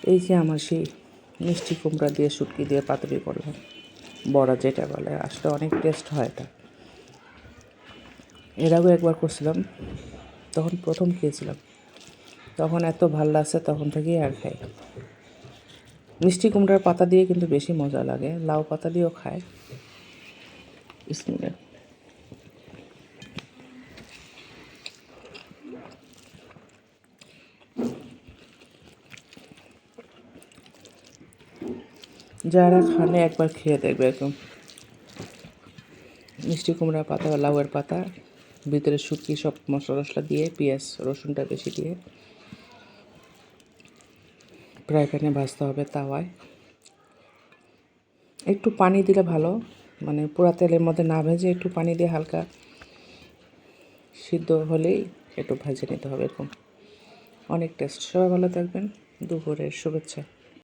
এই যে আমার সেই মিষ্টি কুমড়া দিয়ে শুটকি দিয়ে পাতুরি করলাম, বড়া যেটা বলে, আসলে অনেক টেস্ট হয় এটা। এর আগেও একবার করছিলাম, তখন প্রথম খেয়েছিলাম, তখন এত ভাল লাগছে, তখন থেকেই আর খাই। মিষ্টি কুমড়ার পাতা দিয়ে কিন্তু বেশি মজা লাগে, লাউ পাতা দিয়েও খায়। বিসমিল্লাহ। যারা খানে একবার খেয়ে দেখবে একদম। মিষ্টি কুমড়া পাতা বা লাউয়ের পাতা, ভিতরে শুটকি সব মশলা টশলা দিয়ে, পেঁয়াজ রসুনটা বেশি দিয়ে ফ্রাই প্যানে ভাজতে হবে তাওয়ায়। একটু পানি দিলে ভালো, মানে পুরা তেলের মধ্যে না ভেজে একটু পানি দিয়ে হালকা সিদ্ধ হলেই একটু ভেজে নিতে হবে এরকম। অনেক টেস্ট। সবাই ভালো থাকবেন। দুপুরের শুভেচ্ছা।